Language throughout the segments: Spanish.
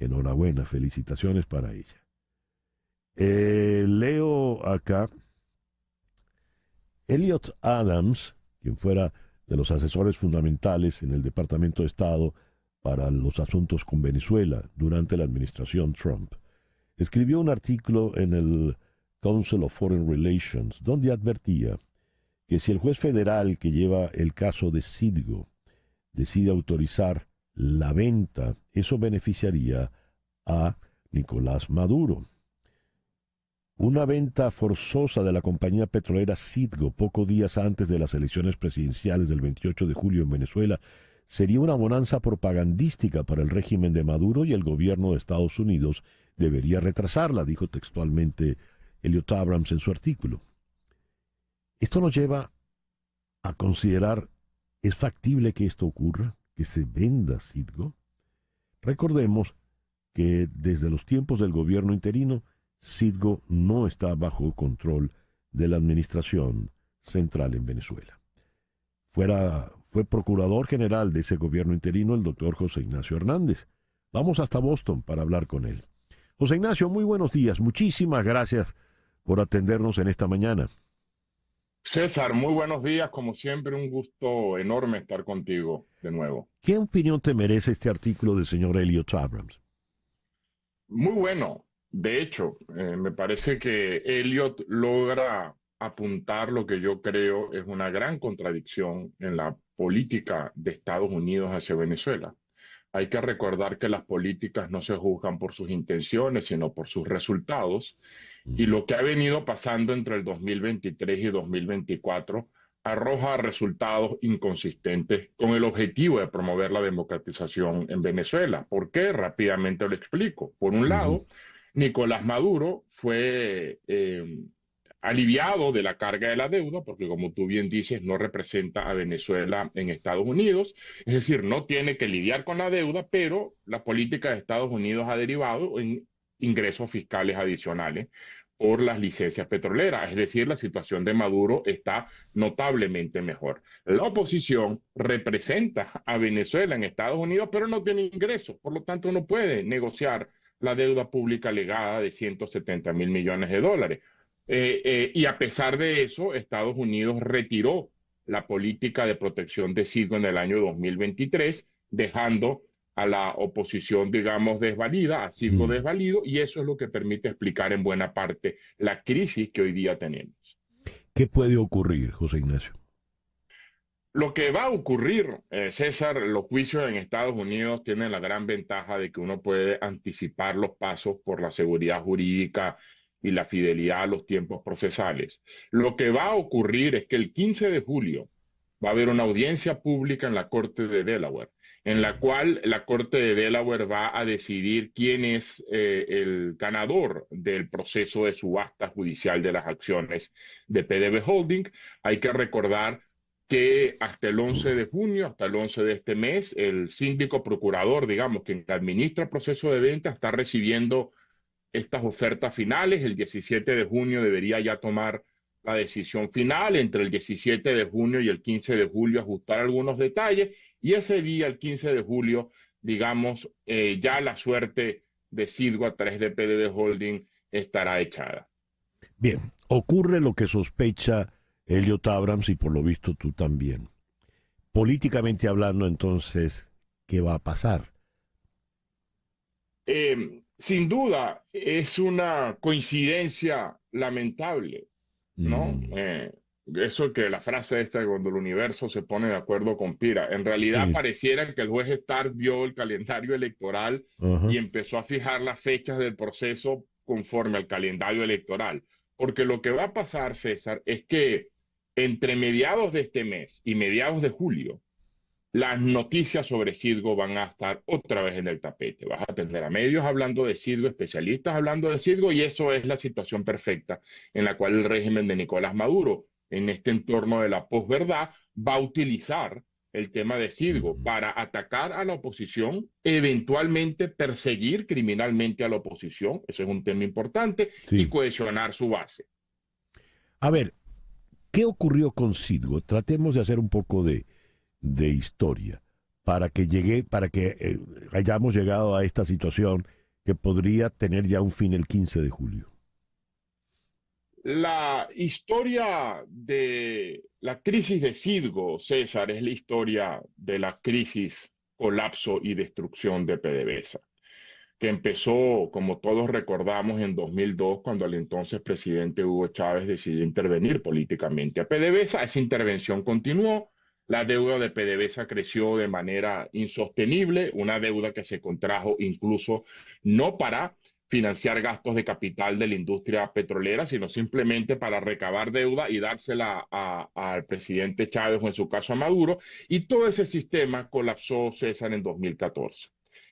Enhorabuena, felicitaciones para ella. Leo acá, Elliot Adams, quien fuera de los asesores fundamentales en el Departamento de Estado para los asuntos con Venezuela durante la administración Trump, escribió un artículo en el Council of Foreign Relations donde advertía que si el juez federal que lleva el caso de Citgo decide autorizar la venta, eso beneficiaría a Nicolás Maduro. Una venta forzosa de la compañía petrolera Citgo pocos días antes de las elecciones presidenciales del 28 de julio en Venezuela sería una bonanza propagandística para el régimen de Maduro y el gobierno de Estados Unidos debería retrasarla, dijo textualmente Elliot Abrams en su artículo. Esto nos lleva a considerar, ¿es factible que esto ocurra? ¿Que se venda Citgo? Recordemos que desde los tiempos del gobierno interino, Citgo no está bajo control de la administración central en Venezuela. Fue procurador general de ese gobierno interino el doctor José Ignacio Hernández. Vamos hasta Boston para hablar con él. José Ignacio, muy buenos días. Muchísimas gracias por atendernos en esta mañana. César, muy buenos días. Como siempre, un gusto enorme estar contigo de nuevo. ¿Qué opinión te merece este artículo del señor Elliot Abrams? Muy bueno. De hecho, me parece que Elliot logra apuntar lo que yo creo es una gran contradicción en la política de Estados Unidos hacia Venezuela. Hay que recordar que las políticas no se juzgan por sus intenciones, sino por sus resultados. Y lo que ha venido pasando entre el 2023 y 2024 arroja resultados inconsistentes con el objetivo de promover la democratización en Venezuela. ¿Por qué? Rápidamente lo explico. Por un Uh-huh. lado, Nicolás Maduro fue aliviado de la carga de la deuda, porque como tú bien dices, no representa a Venezuela en Estados Unidos, es decir, no tiene que lidiar con la deuda, pero la política de Estados Unidos ha derivado en ingresos fiscales adicionales por las licencias petroleras, es decir, la situación de Maduro está notablemente mejor. La oposición representa a Venezuela en Estados Unidos, pero no tiene ingresos, por lo tanto no puede negociar la deuda pública legada de 170 mil millones de dólares. Y a pesar de eso, Estados Unidos retiró la política de protección de Citgo en el año 2023, dejando a la oposición, digamos, desvalida, a Citgo Mm. desvalido, y eso es lo que permite explicar en buena parte la crisis que hoy día tenemos. ¿Qué puede ocurrir, José Ignacio? Lo que va a ocurrir, César, los juicios en Estados Unidos tienen la gran ventaja de que uno puede anticipar los pasos por la seguridad jurídica y la fidelidad a los tiempos procesales. Lo que va a ocurrir es que el 15 de julio va a haber una audiencia pública en la Corte de Delaware, en la cual la Corte de Delaware va a decidir quién es el ganador del proceso de subasta judicial de las acciones de PDB Holding. Hay que recordar que hasta el 11 de junio, hasta el 11 de este mes, el síndico procurador, digamos, quien administra el proceso de venta, está recibiendo estas ofertas finales. El 17 de junio debería ya tomar la decisión final, entre el 17 de junio y el 15 de julio ajustar algunos detalles, y ese día, el 15 de julio, digamos, ya la suerte de Citgo a través de PDD Holding estará echada. Bien, ocurre lo que sospecha Elliot Abrams y por lo visto tú también. Políticamente hablando, entonces, ¿qué va a pasar? Sin duda, es una coincidencia lamentable, ¿no? Mm, Eso que la frase esta, cuando el universo se pone de acuerdo conspira. En realidad sí. pareciera que el juez Starr vio el calendario electoral Ajá. y empezó a fijar las fechas del proceso conforme al calendario electoral. Porque lo que va a pasar, César, es que entre mediados de este mes y mediados de julio, las noticias sobre Citgo van a estar otra vez en el tapete. Vas a tener a medios hablando de Citgo, especialistas hablando de Citgo, y eso es la situación perfecta en la cual el régimen de Nicolás Maduro, en este entorno de la posverdad, va a utilizar el tema de Citgo Mm, para atacar a la oposición, eventualmente perseguir criminalmente a la oposición, eso es un tema importante, y sí. cohesionar su base. A ver, ¿qué ocurrió con Citgo? Tratemos de hacer un poco de historia. para que hayamos llegado a esta situación que podría tener ya un fin el 15 de julio? La historia de la crisis de Citgo, César, es la historia de la crisis, colapso y destrucción de PDVSA, que empezó, como todos recordamos, en 2002, cuando el entonces presidente Hugo Chávez decidió intervenir políticamente a PDVSA. Esa intervención continuó. La deuda de PDVSA creció de manera insostenible, una deuda que se contrajo incluso no para financiar gastos de capital de la industria petrolera, sino simplemente para recabar deuda y dársela al presidente Chávez o en su caso a Maduro. Y todo ese sistema colapsó, César, en 2014.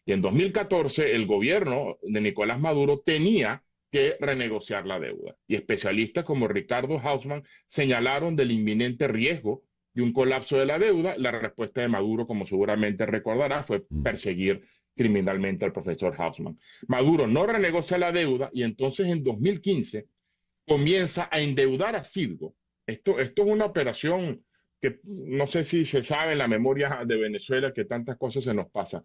Y en 2014 el gobierno de Nicolás Maduro tenía que renegociar la deuda. Y especialistas como Ricardo Hausmann señalaron del inminente riesgo de un colapso de la deuda. La respuesta de Maduro, como seguramente recordará, fue perseguir criminalmente al profesor Hausmann. Maduro no renegocia la deuda y entonces en 2015 comienza a endeudar a Citgo. Esto es una operación que no sé si se sabe en la memoria de Venezuela que tantas cosas se nos pasan.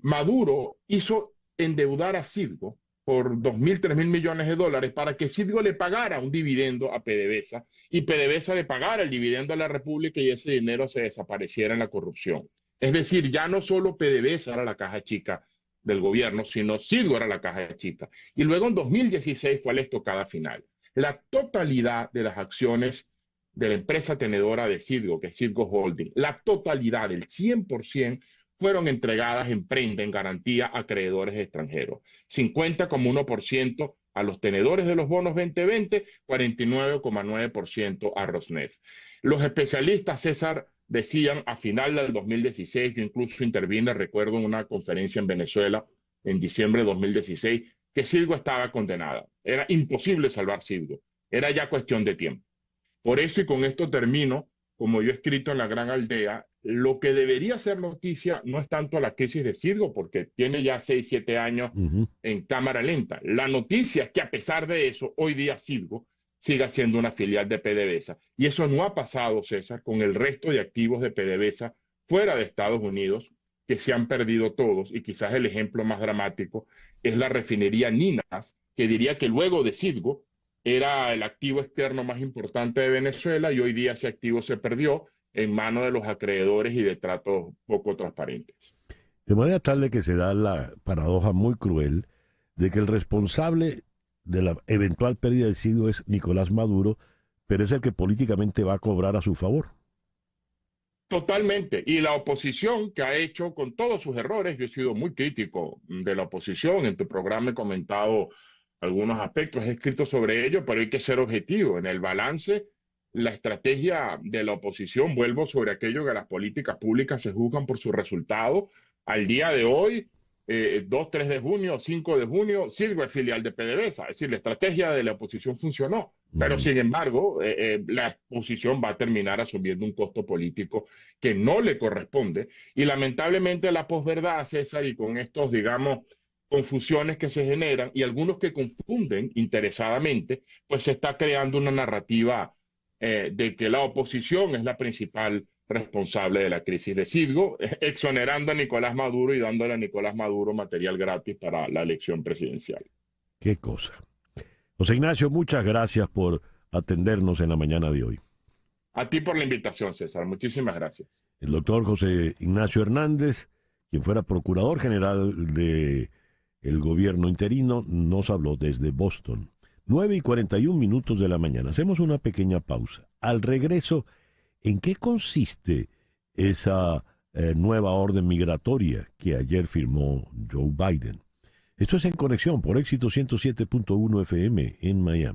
Maduro hizo endeudar a Citgo por 2.000, 3.000 millones de dólares para que Citgo le pagara un dividendo a PDVSA y PDVSA le pagara el dividendo a la República y ese dinero se desapareciera en la corrupción. Es decir, ya no solo PDVSA era la caja chica del gobierno, sino Citgo era la caja chica. Y luego en 2016 fue la estocada final. La totalidad de las acciones de la empresa tenedora de Citgo, que es Citgo Holding, la totalidad, el 100%, fueron entregadas en prenda, en garantía a acreedores extranjeros. 50,1% a los tenedores de los bonos 2020, 49,9% a Rosneft. Los especialistas, César, decían a final del 2016, yo incluso intervine, recuerdo, en una conferencia en Venezuela en diciembre de 2016, que Citgo estaba condenada. Era imposible salvar Citgo. Era ya cuestión de tiempo. Por eso, y con esto termino, como yo he escrito en La Gran Aldea, lo que debería ser noticia no es tanto la crisis de Citgo, porque tiene ya 6, 7 años en cámara lenta. La noticia es que a pesar de eso, hoy día Citgo siga siendo una filial de PDVSA. Y eso no ha pasado, César, con el resto de activos de PDVSA fuera de Estados Unidos, que se han perdido todos. Y quizás el ejemplo más dramático es la refinería Ninas, que diría que luego de Citgo era el activo externo más importante de Venezuela y hoy día ese activo se perdió en manos de los acreedores y de tratos poco transparentes. De manera tal de que se da la paradoja muy cruel de que el responsable de la eventual pérdida de Citgo es Nicolás Maduro, pero es el que políticamente va a cobrar a su favor. Totalmente. Y la oposición que ha hecho con todos sus errores, yo he sido muy crítico de la oposición, en tu programa he comentado algunos aspectos, he escrito sobre ello, pero hay que ser objetivo. En el balance, la estrategia de la oposición, vuelvo sobre aquello que las políticas públicas se juzgan por su resultado. Al día de hoy, 2, 3 de junio, 5 de junio, Citgo es filial de PDVSA. Es decir, la estrategia de la oposición funcionó. Pero, sin embargo, la oposición va a terminar asumiendo un costo político que no le corresponde. Y lamentablemente la posverdad, César, y con estos, digamos, confusiones que se generan y algunos que confunden interesadamente, pues se está creando una narrativa de que la oposición es la principal responsable de la crisis de Citgo, exonerando a Nicolás Maduro y dándole a Nicolás Maduro material gratis para la elección presidencial. Qué cosa. José Ignacio, muchas gracias por atendernos en la mañana de hoy. A ti por la invitación, César. Muchísimas gracias. El doctor José Ignacio Hernández, quien fuera procurador general del gobierno interino, nos habló desde Boston. 9:41 de la mañana. Hacemos una pequeña pausa. Al regreso, ¿en qué consiste esa nueva orden migratoria que ayer firmó Joe Biden? Esto es En Conexión por Éxito 107.1 FM en Miami.